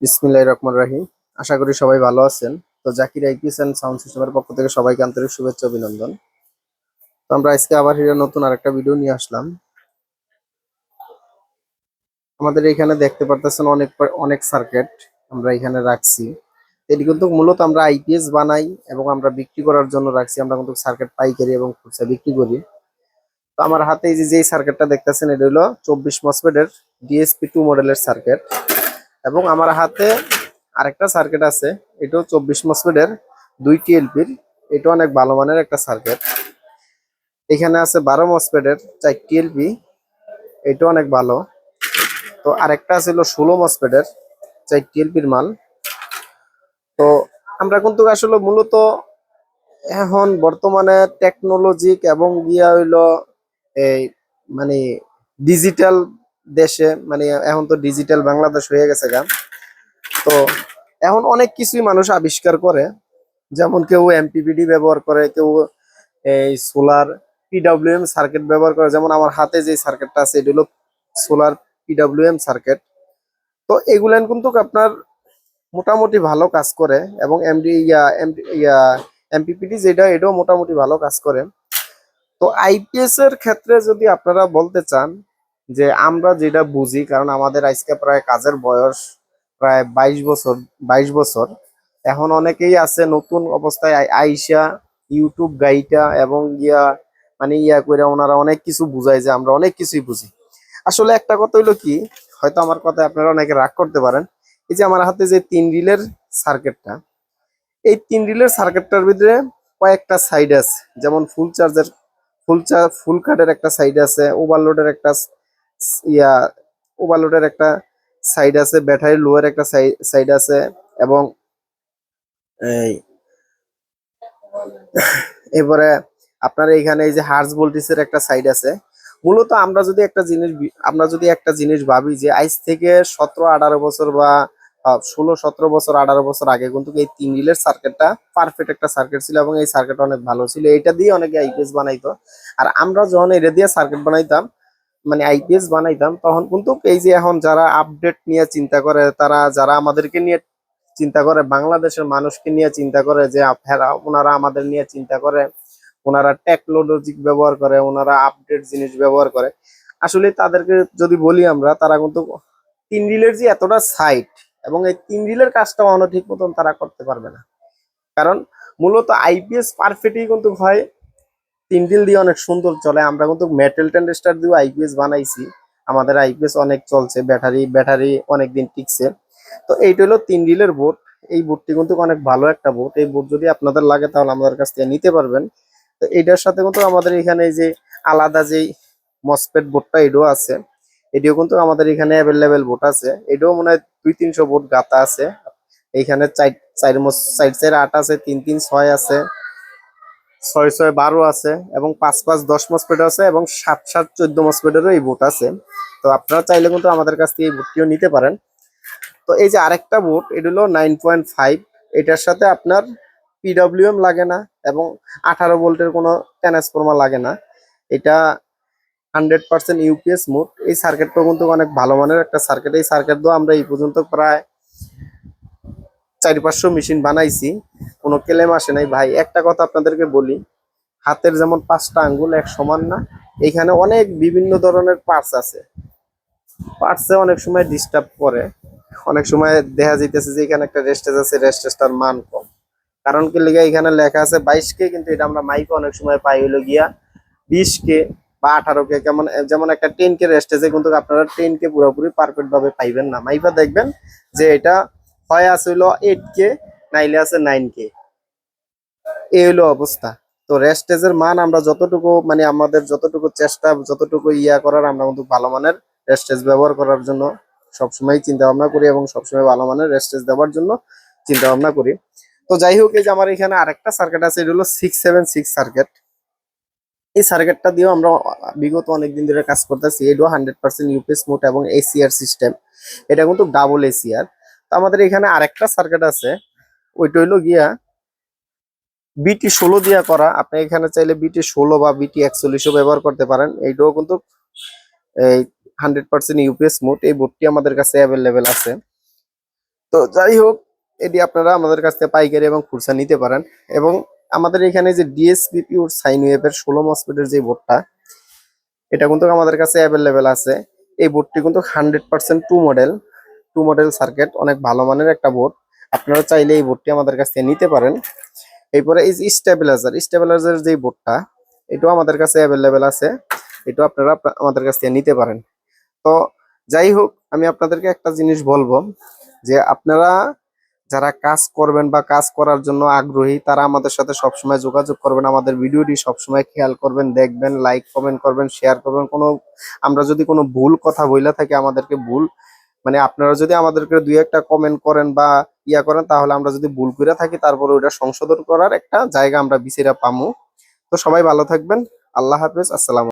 বিসমিল্লাহির রহমানির রহিম। আশা করি সবাই ভালো আছেন। তো জাকির আইপিএস এন্ড সাউন্ড সিস্টেমের পক্ষ থেকে সবাইকে আন্তরিক শুভেচ্ছা অভিনন্দন। তো আমরা আজকে আবার হিরো নতুন আরেকটা ভিডিও নিয়ে আসলাম। আমাদের এখানে দেখতে পারতেছেন অনেক অনেক সার্কিট আমরা এখানে রাখছি। এটি কিন্তু মূলত আমরা আইপিএস বানাই এবং আমরা বিক্রি করার জন্য রাখছি। আমরা কিন্তু সার্কিট পাইকারি এবং খুচরা বিক্রি করি। তো আমার হাতে এই যে সার্কিটটা দেখতেছেন এটা হলো 24 মসফেটের DSP2 মডেলের সার্কিট এবং আমার হাতে আরেকটা সার্কিট আছে, এটাও 24 মসফেটের 2 TLP-র। এটা অনেক ভালো মানের একটা সার্কিট। এখানে আছে 12 মসফেটের 4 TLP, এটা অনেক ভালো। তো আরেকটা ছিল 16 মসফেটের 4 TLP-র মাল। তো আমরা কিন্তু আসলে মূলত এখন বর্তমানে টেকনোলজিক এবং গিয়া হইলো এই মানে ডিজিটাল দেশে, মানে এখন তো ডিজিটাল বাংলাদেশ হয়ে গেছে গা। তো এখন অনেক কিছুই মানুষ আবিষ্কার করে, যেমন কেউ এমপিপিডি ব্যবহার করে, কেউ এই সোলার পিডব্লিউএম সার্কিট ব্যবহার করে। যেমন আমার হাতে যে সার্কিটটা আছে এটা হলো সোলার পিডব্লিউএম সার্কিট। তো এগুলেন কিন্তু আপনার মোটামুটি ভালো কাজ করে এবং এমপিপিডি যেটা এটাও মোটামুটি ভালো কাজ করে। তো আইপিএস এর ক্ষেত্রে যদি আপনারা বলতে চান যে আমরা যেটা বুঝি, কারণ আমাদের আজকে প্রায় কাজের বয়স প্রায় 22 বছর। 22 বছর এখন অনেকেই আছে নতুন অবস্থায় আইসা ইউটিউব গাইটা এবং ইয়া করে ওনারা অনেক কিছু বুঝায় যে আমরা অনেক কিছুই বুঝি। আসলে একটা কথা হইলো কি, হয়তো আমার কথায় আপনারা অনেকে রাগ করতে পারেন। এই যে আমার হাতে যে 3 রিলের সার্কিটটা, এই 3 রিলের সার্কিটটার ভিতরে কয়েকটা সাইড আছে, যেমন ফুল কাটের একটা সাইড আছে, ওভারলোডের একটা ইয়া ওভারলোডের একটা সাইড আছে, ব্যাটারি লোয়ের একটা সাইড আছে এবং এই এবারে আপনার এইখানে এই যে হার্জ ভোল্টেজের একটা সাইড আছে। মূলত আমরা যদি একটা জিনিস ভাবি যে আজ থেকে 17-18 বছর বা 16-17 বছর 18 বছর আগে কিন্তু এই 3 রিলের সার্কিটটা পারফেক্ট একটা সার্কিট ছিল এবং এই সার্কিট অনেক ভালো ছিল। এটা দিয়ে অনেকে আইপিএস বানাইতো। আর আমরা যখন এটা দিয়ে সার্কিট বানাইতাম, মানে আইপিএস বানাইতাম, তখন কিন্তু এই যে এখন যারা আপডেট নিয়ে চিন্তা করে, তারা যারা আমাদেরকে নিয়ে চিন্তা করে, বাংলাদেশের মানুষকে নিয়ে চিন্তা করে, যে ওনারা আমাদের নিয়ে চিন্তা করে, ওনারা টেকনোলজি ব্যবহার করে, ওনারা আপডেট জিনিস ব্যবহার করে। আসলে তাদেরকে যদি বলি আমরা, তারা কিন্তু 3 রিলের যে এতটা সাইট এবং এই 3 রিলের কাজটা ঠিক মতন তারা করতে পারবে না। কারণ মূলত আইপিএস পারফেক্টই কিন্তু হয় 3 রিল দিয়ে অনেক সুন্দর চলে। আমরা কিন্তু মেটাল টেন্ডেস্টার দিয়ে আইপিএস বানাইছি, আমাদের আইপিএস অনেক চলছে, ব্যাটারি অনেক দিন টিকছে। তো এইটা হলো 3 রিলের বোর্ড। এই বোর্ডটি কিন্তু অনেক ভালো একটা বোর্ড। এই বোর্ড যদি আপনাদের লাগে তাহলে আমাদের কাছ থেকে নিতে পারবেন। তো এইটার সাথে কিন্তু আমাদের এখানে এই যে আলাদা যেই মসফেট বোর্ডটা এটাও আছে, এটিও কিন্তু আমাদের এখানে অ্যাভেলেবেল বোর্ড আছে। এটাও মনে হয় 200-300 বোর্ড গাঁথা আছে। এইখানে 4-4 8 আছে, 3-3 6 আছে, 6-6 12 আছে এবং 5-5 10 মসফেট আছে এবং 7-7 14 মসফেটেরও এই বোর্ড আছে। তো আপনারা চাইলে কিন্তু আমাদের কাছ থেকে এই বোর্ডটিও নিতে পারেন। তো এই যে আরেকটা বোর্ড, এটা হলো 9.5। এটার সাথে আপনার পিডব্লিউএম লাগে না এবং 18 ভোল্টের কোনো ট্রান্সফরমার লাগে না। এটা 100% ইউপিএস মোড। এই সার্কিটটা কিন্তু অনেক ভালো মানের একটা সার্কিট। এই সার্কিট দিয়ে আমরা এই পর্যন্ত প্রায় 400-500 মেশিন বানাইছি, কোনো ক্লেম আসে নাই। ভাই একটা কথা আপনাদেরকে বলি, হাতের যেমন 5টা আঙ্গুল এক সমান না, এখানে অনেক বিভিন্ন ধরনের পার্টস আছে। পার্টসে অনেক সময় ডিস্টার্ব করে, অনেক সময় দেখা যাইতেছে যে এখানে একটা রেস্টেজ আছে, রেস্টেজটার মান কম। কারণ কি লিগা এখানে লেখা আছে 22K, কিন্তু এটা আমরা মাইকে অনেক সময় পাই হইলো গিয়া 20K বা 18K। যেমন একটা 10K রেস্টেজে কিন্তু আপনারা 10K পুরোপুরি পারফেক্ট ভাবে পাইবেন না। মাইপা দেখবেন যে এটা হয় আছে হইলো 8K, নাইলে আছে 9K। এই হইলো অবস্থা। তো রেস্টেজের মান আমরা যতটুকু, মানে আমাদের যতটুকু চেষ্টা, যতটুকু করার, আমরা কিন্তু ভালো মানের রেস্টেজ ব্যবহার করার জন্য সবসময় চিন্তা ভাবনা করি এবং সবসময় ভালো মানের রেস্টেজ দেওয়ার জন্য চিন্তা ভাবনা করি। তো যাই হোক, এই যে আমার এখানে আরেকটা সার্কিট আছে, এটা হলো 676 সার্কিট। এই সার্কিটটা দিয়েও আমরা বিগত অনেকদিন ধরে কাজ করতেছি। এটাও 100% ইউপিএস মোড এবং এসিআর সিস্টেম। এটা কিন্তু ডাবল এসিআর। তো আমাদের এখানে আরেকটা সার্কিট আছে, ওইটা হইলো গিয়া BT16 দিয়া করা। আপনি এখানে চাইলে BT16 বা BT41 ব্যবহার করতে পারেন। এইটাও কিন্তু এই 100% ইউপিএস মোড। এই বোর্ডটি আমাদের কাছে অ্যাভেলেবেল আছে। তো যাই হোক, এটি আপনারা আমাদের কাছ থেকে পাইকারি এবং খুচরা নিতে পারেন। এবং আমাদের এখানে যে ডিএসপি পিওর সাইন ওয়েভের 16 মসফেটের যে বোর্ডটা, এটা কিন্তু আমাদের কাছে অ্যাভেলেবেল আছে। এই বোর্ডটি কিন্তু 100% টু মডেল সার্কিট, অনেক ভালো মানের একটা বোর্ড। আপনারা চাইলে এই বোর্ডটি আমাদের কাছ থেকে নিতে পারেন। এরপরে এই যে স্টেবিলাইজার যে বোর্ডটা, এটাও আমাদের কাছে অ্যাভেলেবেল আছে। এটাও আপনারা আমাদের কাছ থেকে নিতে পারেন। তো যাই হোক, আমি আপনাদেরকে একটা জিনিস বলবো, যে আপনারা যারা কাজ করবেন বা কাজ করার জন্য আগ্রহী, তারা আমাদের সাথে সবসময় যোগাযোগ করবেন। আমাদের ভিডিওটি সবসময় খেয়াল করবেন, দেখবেন, লাইক কমেন্ট করবেন, শেয়ার করবেন। আমরা যদি কোনো ভুল কথা বইলা থাকি, আমাদেরকে ভুল মানে আপনারা যদি আমাদেরকে দুই একটা কমেন্ট করেন বা ইয়া করেন, তাহলে আমরা যদি ভুল করে থাকি, তারপরে ওইটা সংশোধন করার একটা জায়গা আমরা বিচেরা পামু। তো সবাই ভালো থাকবেন। আল্লাহ হাফেজ। আসসালাম।